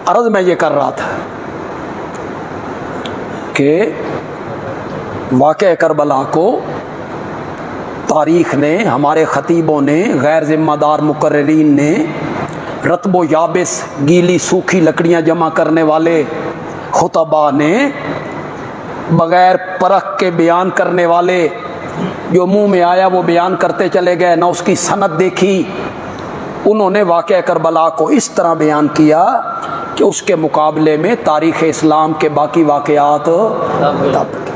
عرض میں یہ کر رہا تھا کہ واقعہ کربلا کو تاریخ نے، ہمارے خطیبوں نے، غیر ذمہ دار مقررین نے، رطب و یابس گیلی سوکھی لکڑیاں جمع کرنے والے خطباء نے، بغیر پرکھ کے بیان کرنے والے، جو منہ میں آیا وہ بیان کرتے چلے گئے، نہ اس کی سند دیکھی، انہوں نے واقعہ کربلا کو اس طرح بیان کیا کہ اس کے مقابلے میں تاریخ اسلام کے باقی واقعات دب گئے۔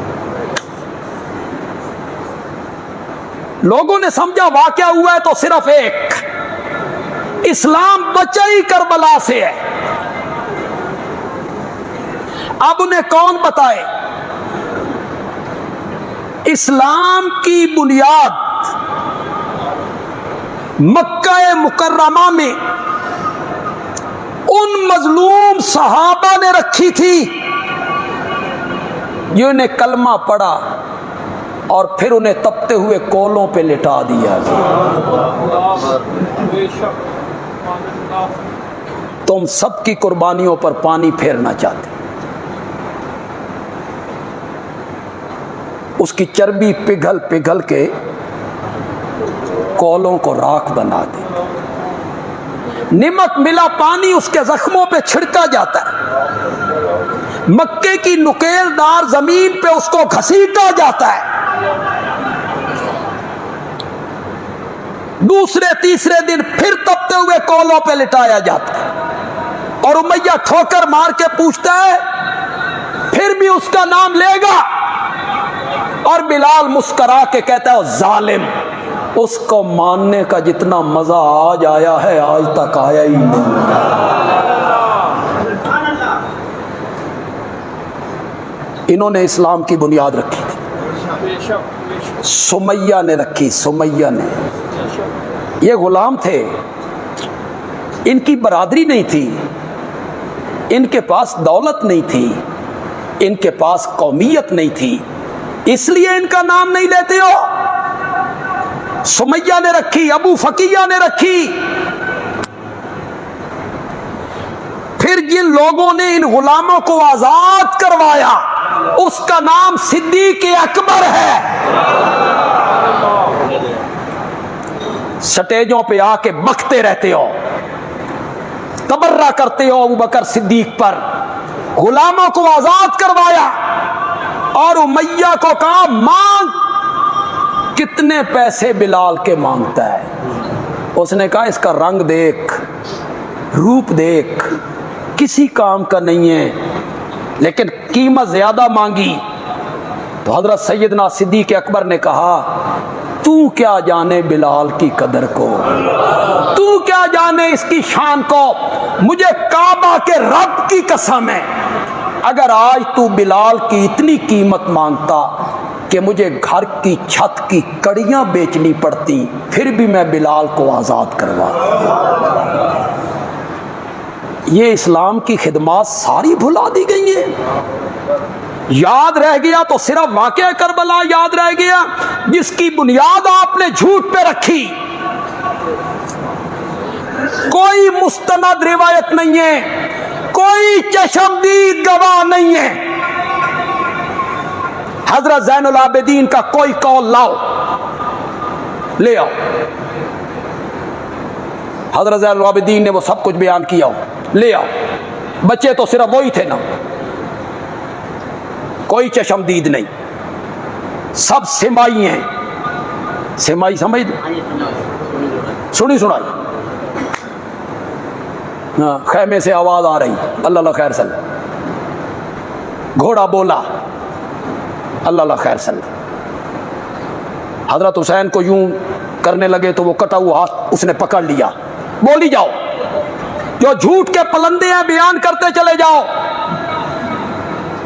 لوگوں نے سمجھا واقعہ ہوا ہے تو صرف ایک، اسلام بچا ہی کربلا سے ہے۔ اب انہیں کون بتائے؟ اسلام کی بنیاد مکہ مکرمہ میں ان مظلوم صحابہ نے رکھی تھی جنہوں نے کلمہ پڑھا اور پھر انہیں تپتے ہوئے کولوں پہ لٹا دیا گیا۔ تم سب کی قربانیوں پر پانی پھیرنا چاہتے، اس کی چربی پگھل پگھل کے کولوں کو راکھ بنا دے، نمک ملا پانی اس کے زخموں پہ چھڑکا جاتا ہے، مکے کی نکیل دار زمین پہ اس کو گھسیٹا جاتا ہے، دوسرے تیسرے دن پھر تپتے ہوئے کولوں پہ لٹایا جاتا ہے، اور امیہ ٹھوکر مار کے پوچھتا ہے، پھر بھی اس کا نام لے گا، اور بلال مسکرا کے کہتا ہے ظالم، اس کو ماننے کا جتنا مزہ آج آیا ہے آج تک آیا ہی نہیں۔ انہوں نے اسلام کی بنیاد رکھی تھی، سمیہ نے رکھی، سمیہ نے، یہ غلام تھے، ان کی برادری نہیں تھی، ان کے پاس دولت نہیں تھی، ان کے پاس قومیت نہیں تھی، اس لیے ان کا نام نہیں لیتے ہو۔ سمیہ نے رکھی، ابو فقیہ نے رکھی۔ پھر جن لوگوں نے ان غلاموں کو آزاد کروایا اس کا نام صدیق اکبر ہے۔ سٹیجوں پہ آ کے بکتے رہتے ہو، تبرہ کرتے ہو ابو بکر صدیق پر، غلاموں کو آزاد کروایا، اور امیہ کو کہا مانگ، کتنے پیسے بلال کے مانگتا ہے؟ اس نے کہا اس کا رنگ دیکھ، روپ دیکھ، کسی کام کا نہیں ہے، لیکن قیمت زیادہ مانگی۔ تو حضرت سیدنا صدیق اکبر نے کہا تو کیا جانے بلال کی قدر کو، تو کیا جانے اس کی شان کو، مجھے کعبہ کے رب کی قسم ہے اگر آج تو بلال کی اتنی قیمت مانگتا کہ مجھے گھر کی چھت کی کڑیاں بیچنی پڑتی پھر بھی میں بلال کو آزاد کروا۔ یہ اسلام کی خدمات ساری بھلا دی گئی ہیں۔ یاد رہ گیا تو صرف واقعہ کربلا یاد رہ گیا جس کی بنیاد آپ نے جھوٹ پہ رکھی، کوئی مستند روایت نہیں ہے، کوئی چشمدید گواہ نہیں ہے۔ حضرت زین العابدین کا کوئی قول لاؤ، لے آؤ، حضرت زین العابدین نے وہ سب کچھ بیان کیا ہو، لے آؤ، بچے تو صرف وہی تھے نا، کوئی چشمدید نہیں، سب سمائی ہیں۔ سمائی سمجھ سنی سنائی، خیمے سے آواز آ رہی، اللہ اللہ خیر صلی، گھوڑا بولا، اللہ اللہ خیر صلی، حضرت حسین کو یوں کرنے لگے تو وہ کٹا ہوا ہاتھ اس نے پکڑ لیا، بولی جاؤ، جو جھوٹ کے پلندے ہیں بیان کرتے چلے جاؤ۔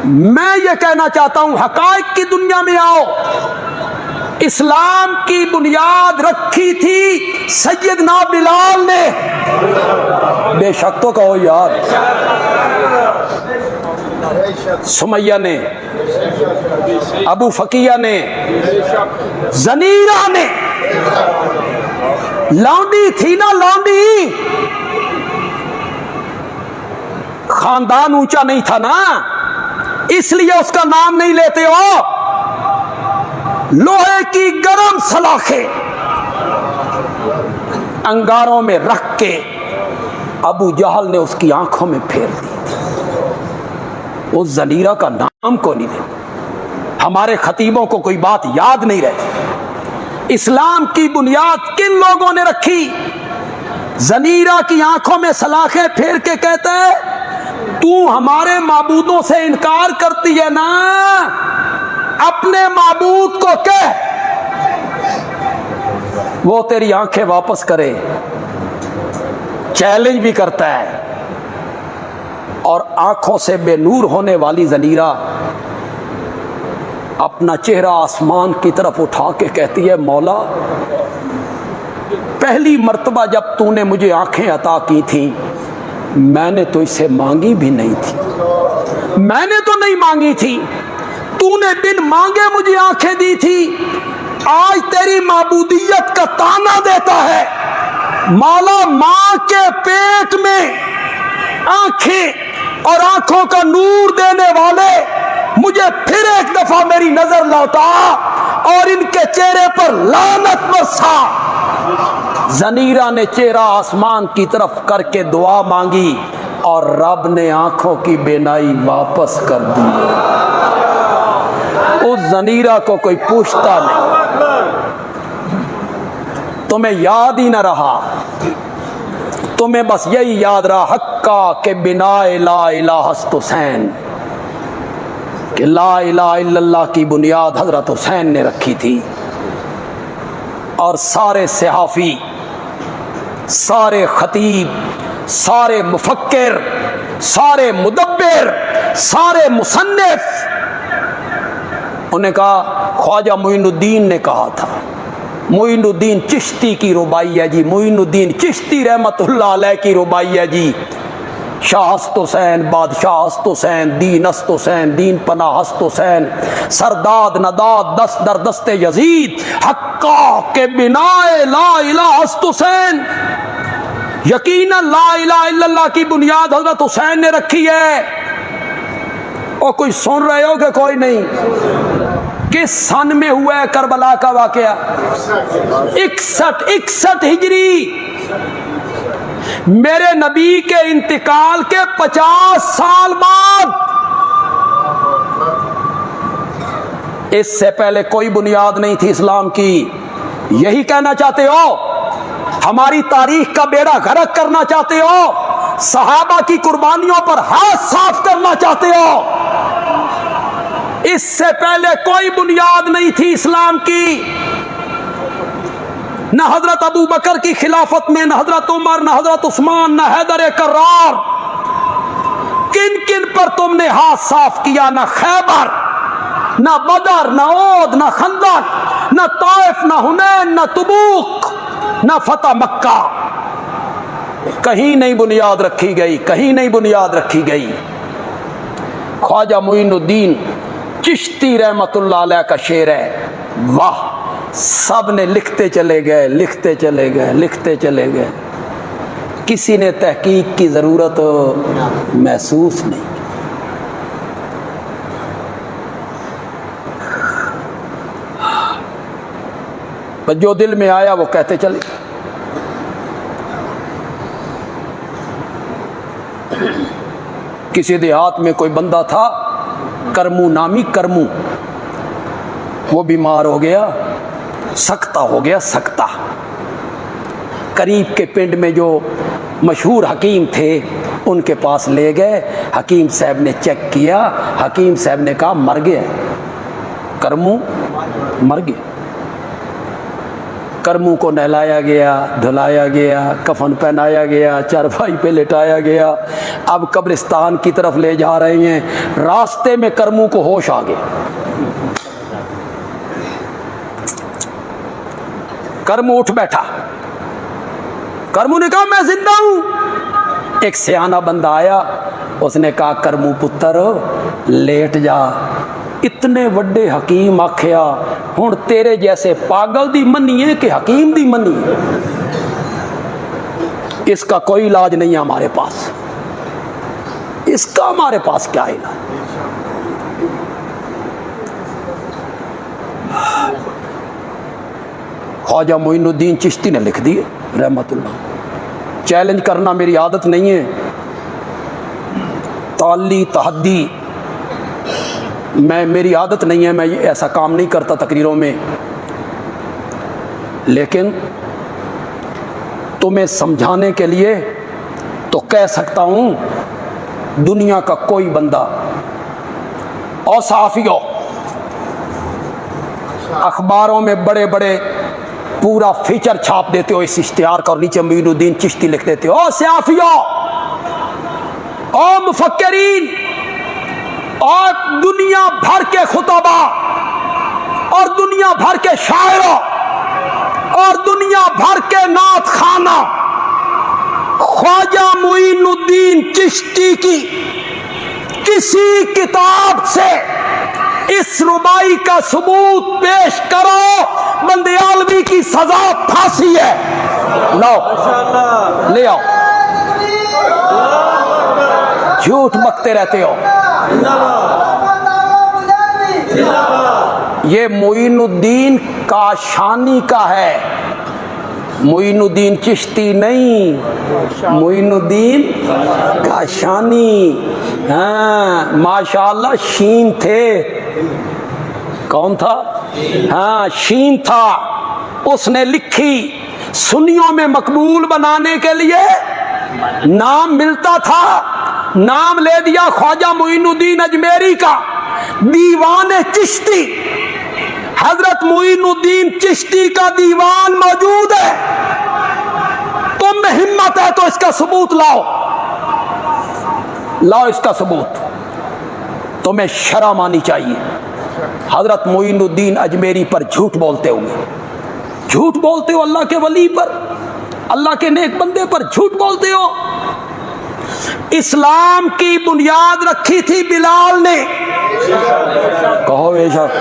میں یہ کہنا چاہتا ہوں حقائق کی دنیا میں آؤ۔ اسلام کی بنیاد رکھی تھی سیدنا بلال نے، بے شک تو کہو یار، سمیہ نے، ابو فقیہ نے، زنیرہ نے، لونڈی تھی نا لونڈی، خاندان اونچا نہیں تھا نا، اس لیے اس کا نام نہیں لیتے ہو۔ لوہے کی گرم سلاخیں انگاروں میں رکھ کے ابو جہل نے اس کی آنکھوں میں پھیر دی تھی۔ اس زنیرہ کا نام کو نہیں لیتے، ہمارے خطیبوں کو کوئی بات یاد نہیں رہتی۔ اسلام کی بنیاد کن لوگوں نے رکھی؟ زنیرہ کی آنکھوں میں سلاخیں پھیر کے کہتے ہیں تو ہمارے معبودوں سے انکار کرتی ہے نا، اپنے معبود کو کہہ وہ تیری آنکھیں واپس کرے۔ چیلنج بھی کرتا ہے، اور آنکھوں سے بے نور ہونے والی زنیرہ اپنا چہرہ آسمان کی طرف اٹھا کے کہتی ہے مولا، پہلی مرتبہ جب تو نے مجھے آنکھیں عطا کی تھیں میں نے تو اسے مانگی بھی نہیں تھی، میں نے تو نہیں مانگی تھی، تو نے بن مانگے مجھے آنکھیں دی تھی۔ آج تیری معبودیت کا تانا دیتا ہے مولا، ماں کے پیٹ میں آنکھیں اور آنکھوں کا نور دینے والے مجھے پھر ایک دفعہ میری نظر لوٹا اور ان کے چہرے پر لعنت برسا۔ زنیرہ نے چہرہ آسمان کی طرف کر کے دعا مانگی اور رب نے آنکھوں کی بینائی واپس کر دی۔ اس زنیرہ کو کوئی پوچھتا نہیں، تمہیں یاد ہی نہ رہا، تمہیں بس یہی یاد رہا حقا کہ بنا لا الہ است حسین، کہ لا الہ الا اللہ کی بنیاد حضرت حسین نے رکھی تھی۔ اور سارے صحافی، سارے خطیب، سارے مفکر، سارے مدبر، سارے مصنف، انہوں نے کہا خواجہ معین الدین نے کہا تھا، معین الدین چشتی کی ربائی ہے جی، معین الدین چشتی رحمت اللہ علیہ کی ربائی ہے جی، شاہ ہست حسین، بادشاہ ہست حسین، دین ہست حسین، دین پناہ ہست حسین، سرداد نداد دست در دست یزید، حقا کے بنا لا الہ ہست حسین، یقیناً لا الہ الا اللہ کی بنیاد حضرت حسین نے رکھی ہے۔ اور کوئی سن رہے ہو کہ کوئی نہیں؟ کس سن میں ہوا ہے کربلا کا واقعہ؟ 61 ہجری، میرے نبی کے انتقال کے 50 سال بعد۔ اس سے پہلے کوئی بنیاد نہیں تھی اسلام کی۔ یہی کہنا چاہتے ہو؟ ہماری تاریخ کا بیڑا غرق کرنا چاہتے ہو؟ صحابہ کی قربانیوں پر ہاتھ صاف کرنا چاہتے ہو؟ اس سے پہلے کوئی بنیاد نہیں تھی اسلام کی، نہ حضرت ابو بکر کی خلافت میں، نہ حضرت عمر، نہ حضرت عثمان، نہ حیدر کرار۔ کن کن پر تم نے ہاتھ صاف کیا؟ نہ خیبر، نہ بدر، نہ عہد، نہ خندق، نہ طائف، نہ حنین، نہ تبوک، نہ فتح مکہ۔ کہیں نہیں بنیاد رکھی گئی، کہیں نہیں بنیاد رکھی گئی۔ خواجہ معین الدین چشتی رحمت اللہ علیہ کا شعر ہے، واہ، سب نے لکھتے چلے گئے، لکھتے چلے گئے، لکھتے چلے گئے، کسی نے تحقیق کی ضرورت محسوس نہیں۔ جو دل میں آیا وہ کہتے چلے۔ کسی دیہات میں کوئی بندہ تھا، کرمو نامی، کرمو، وہ بیمار ہو گیا، سکتہ ہو گیا، سکتہ۔ قریب کے پنڈ میں جو مشہور حکیم تھے ان کے پاس لے گئے، حکیم صاحب نے چیک کیا، حکیم صاحب نے کہا مر گیا، کرمو مر گیا۔ کرمو کو نہلایا گیا، دھلایا گیا، کفن پہنایا گیا، چارپائی پہ لٹایا گیا۔ اب قبرستان کی طرف لے جا رہے ہیں، راستے میں کرمو کو ہوش آ گیا۔ کرمو اٹھ بیٹھا، کرمو نے کہا میں زندہ ہوں۔ ایک سیانہ بندہ آیا، اس نے کہا کرمو پتر لیٹ جا، اتنے وڈے حکیم آکھیا، ہن تیرے جیسے پاگل دی منی ہے کہ حکیم دی منی ہے؟ اس کا کوئی علاج نہیں ہے ہمارے پاس۔ اس کا ہمارے پاس کیا علاج؟ خواجہ معین الدین چشتی نے لکھ دیے رحمت اللہ. چیلنج کرنا میری عادت نہیں ہے، تعلی تحدی میری عادت نہیں ہے، میں ایسا کام نہیں کرتا تقریروں میں، لیکن تمہیں سمجھانے کے لیے تو کہہ سکتا ہوں. دنیا کا کوئی بندہ اور صحافیوں اخباروں میں بڑے بڑے پورا فیچر چھاپ دیتے ہو اس اشتہار کا، اور نیچے معین الدین چشتی لکھ دیتے ہو. صحافیوں اور مفکرین اور دنیا بھر کے خطبا اور دنیا بھر کے شاعروں اور دنیا بھر کے نعت خانہ خواجہ معین الدین چشتی کی کسی کتاب سے اس ربائی کا ثبوت پیش کرو، بندیالوی کی سزا پھانسی ہے. لاؤ لے آؤ. جھوٹ بکتے رہتے ہو. یہ معین الدین کاشانی کا ہے، معین الدین چشتی نہیں، معین الدین کاشانی. ہاں ماشاءاللہ شین تھے. کون تھا؟ ہاں شین تھا. اس نے لکھی، سنیوں میں مقبول بنانے کے لیے نام ملتا تھا، نام لے دیا خواجہ معین الدین اجمیری کا، دیوان چشتی. حضرت معین الدین چشتی کا دیوان موجود ہے. تم میں ہمت ہے تو اس کا ثبوت لاؤ، لاؤ اس کا ثبوت. تمہیں شرم آنی چاہیے. حضرت معین الدین اجمیری پر جھوٹ بولتے ہوئے، جھوٹ بولتے ہو اللہ کے ولی پر، اللہ کے نیک بندے پر جھوٹ بولتے ہو. اسلام کی بنیاد رکھی تھی بلال نے، کہو بے شک،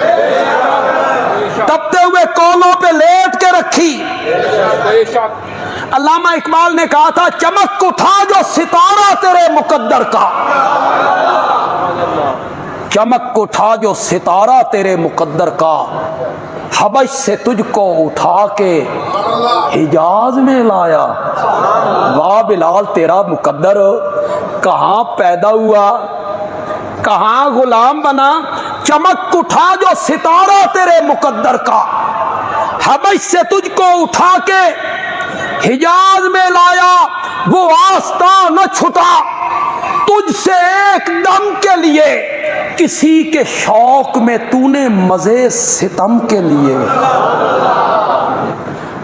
تپتے ہوئے کولوں پہ لیٹ کے رکھی. علامہ اقبال نے کہا تھا چمک اٹھا جو ستارہ تیرے مقدر کا، چمک اٹھا جو ستارہ تیرے مقدر کا، حبش سے تجھ کو اٹھا کے حجاز میں لایا. واہ بلال تیرا مقدر کہاں پیدا ہوا، کہاں غلام بنا. چمک اٹھا جو ستارہ تیرے مقدر کا، حبش سے تجھ کو اٹھا کے حجاز میں لایا. وہ آستہ نہ چھٹا تجھ سے ایک دم کے لیے، کسی کے شوق میں تو نے مزے ستم کے لیے.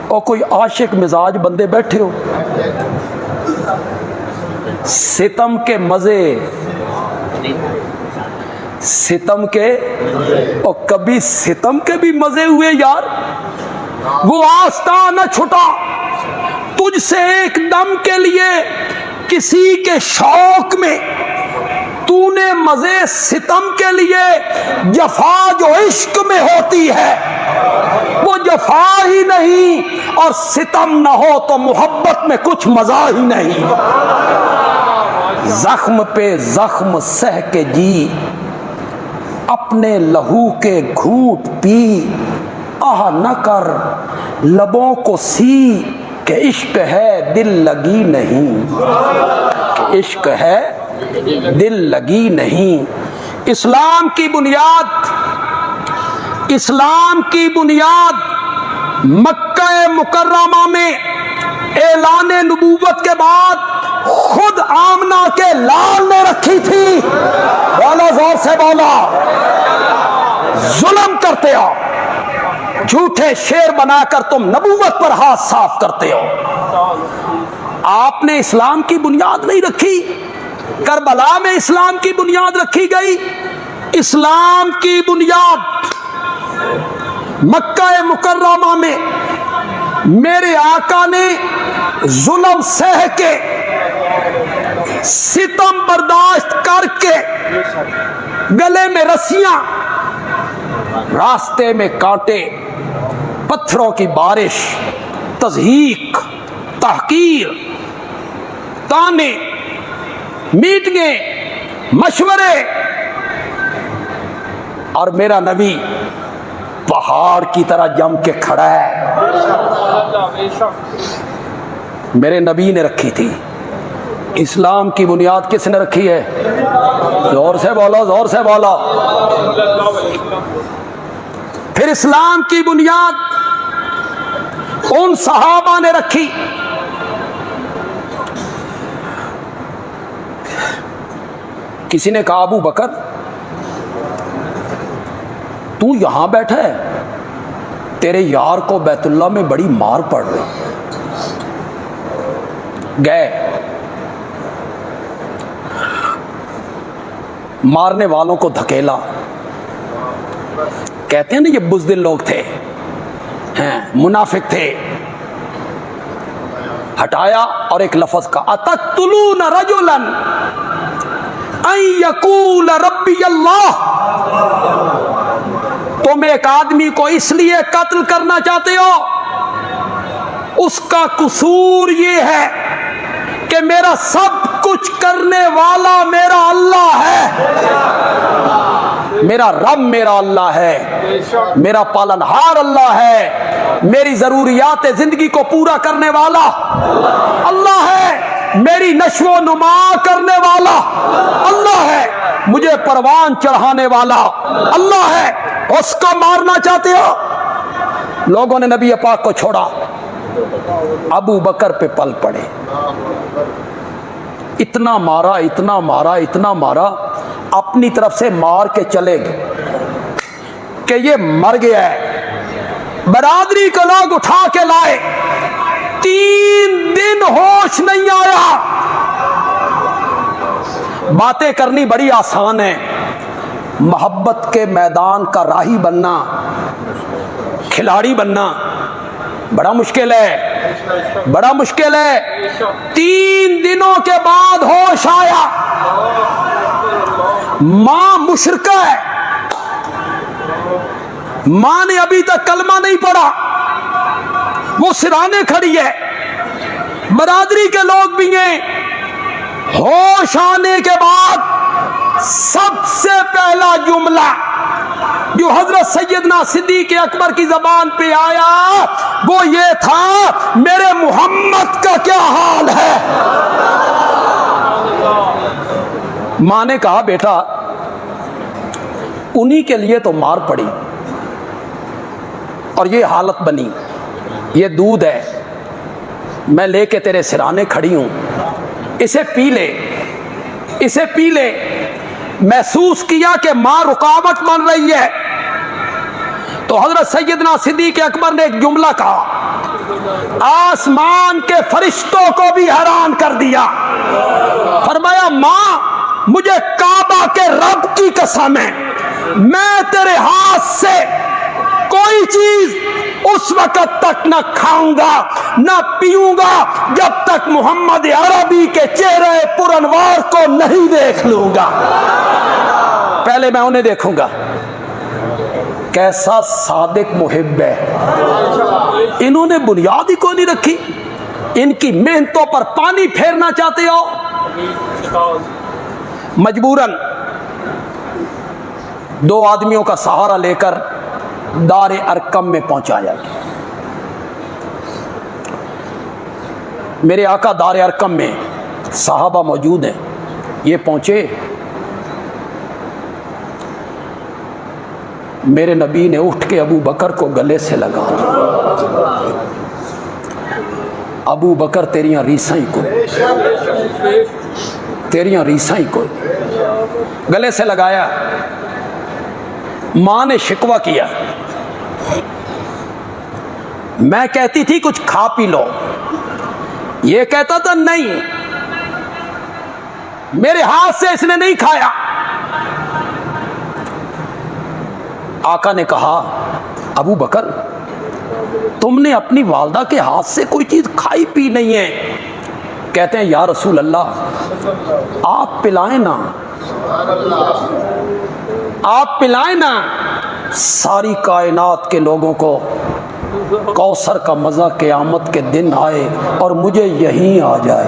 اور کوئی عاشق مزاج بندے بیٹھے ہو، ستم کے مزے، ستم کے، اور کبھی ستم کے بھی مزے ہوئے یار. وہ آستہ نہ چھٹا تجھ سے ایک دم کے لیے، کسی کے شوق میں تو نے مزے ستم کے لیے. جفا جو عشق میں ہوتی ہے وہ جفا ہی نہیں، اور ستم نہ ہو تو محبت میں کچھ مزہ ہی نہیں. زخم پہ زخم سہ کے جی، اپنے لہو کے گھونٹ پی. آہ نہ کر لبوں کو سی کہ عشق ہے دل لگی نہیں، عشق ہے دل لگی نہیں. اسلام کی بنیاد، اسلام کی بنیاد مکہ مکرمہ میں اعلان نبوت کے بعد خود آمنہ کے لال نے رکھی تھی. بولا زور سے بولا. ظلم کرتے ہو، جھوٹے شیر بنا کر تم نبوت پر ہاتھ صاف کرتے ہو. آپ نے اسلام کی بنیاد نہیں رکھی. کربلا میں اسلام کی بنیاد رکھی گئی. اسلام کی بنیاد مکہ مکرمہ میں میرے آقا نے ظلم سہ کے، ستم برداشت کر کے، گلے میں رسیاں، راستے میں کانٹے، پتھروں کی بارش، تضحیک، تحقیر، تانے، میٹنگیں، مشورے، اور میرا نبی پہاڑ کی طرح جم کے کھڑا ہے. میرے نبی نے رکھی تھی. اسلام کی بنیاد کس نے رکھی ہے؟ زور سے بولو، زور سے بولو. پھر اسلام کی بنیاد ان صحابہ نے رکھی. کسی نے کہا ابو بکر تو یہاں بیٹھا ہے، تیرے یار کو بیت اللہ میں بڑی مار پڑ رہی. گئے، مارنے والوں کو دھکیلا. کہتے ہیں نا یہ بزدل لوگ تھے، منافق تھے. ہٹایا اور ایک لفظ کا اتقتلون رجلا ان یقول ربی اللہ. تم ایک آدمی کو اس لیے قتل کرنا چاہتے ہو، اس کا قصور یہ ہے کہ میرا سب کچھ کرنے والا میرا اللہ ہے، میرا رب میرا اللہ ہے، میرا پالنہار اللہ ہے، میری ضروریات زندگی کو پورا کرنے والا اللہ ہے، میری نشو و نما کرنے والا اللہ ہے، مجھے پروان چڑھانے والا اللہ ہے. اس کو مارنا چاہتے ہو؟ لوگوں نے نبی پاک کو چھوڑا، ابو بکر پہ پل پڑے. اتنا مارا، اتنا مارا، اتنا مارا، اپنی طرف سے مار کے چلے گئے کہ یہ مر گیا ہے. برادری کو لوگ اٹھا کے لائے، 3 دن ہوش نہیں آیا. باتیں کرنی بڑی آسان ہے، محبت کے میدان کا راہی بننا، کھلاڑی بننا بڑا مشکل ہے، بڑا مشکل ہے. 3 دنوں کے بعد ہوش آیا. ماں مشرکہ ہے، ماں نے ابھی تک کلمہ نہیں پڑھا، وہ سرانے کھڑی ہے. برادری کے لوگ بھی ہیں. ہوش آنے کے بعد سب سے پہلا جملہ جو حضرت سیدنا صدیق اکبر کی زبان پہ آیا وہ یہ تھا، میرے محمد کا کیا حال ہے. ماں نے کہا بیٹا انہی کے لیے تو مار پڑی اور یہ حالت بنی، یہ دودھ ہے، میں لے کے تیرے سرانے کھڑی ہوں، اسے پی لے، اسے پی لے. محسوس کیا کہ ماں رکاوٹ بن رہی ہے تو حضرت سیدنا صدیق اکبر نے ایک جملہ کہا، آسمان کے فرشتوں کو بھی حیران کر دیا. فرمایا ماں مجھے کعبہ کے رب کی قسم ہے، میں تیرے ہاتھ سے کوئی چیز اس وقت تک نہ کھاؤں گا نہ پیوں گا جب تک محمد عربی کے چہرے پرانوار کو نہیں دیکھ لوں گا. پہلے میں انہیں دیکھوں گا. کیسا صادق محب ہے. انہوں نے بنیاد ہی کوئی نہیں رکھی، ان کی محنتوں پر پانی پھیرنا چاہتے ہو. مجبوراً 2 آدمیوں کا سہارا لے کر دار ارقم میں پہنچایا گیا. میرے آقا دار ارقم میں، صحابہ موجود ہیں. یہ پہنچے، میرے نبی نے اٹھ کے ابو بکر کو گلے سے لگا. ابو بکر تیریاں ریساں ہی کوئی، تیریاں ریساں ہی کوئی. گلے سے لگایا. ماں نے شکوہ کیا، میں کہتی تھی کچھ کھا پی لو، یہ کہتا تھا نہیں میرے ہاتھ سے اس نے نہیں کھایا. آقا نے کہا ابو بکر تم نے اپنی والدہ کے ہاتھ سے کوئی چیز کھائی پی نہیں ہے. کہتے ہیں یا رسول اللہ آپ پلائیں نا، آپ پلائیں نا. ساری کائنات کے لوگوں کو کوثر کا مزہ قیامت کے دن آئے اور مجھے یہیں آ جائے.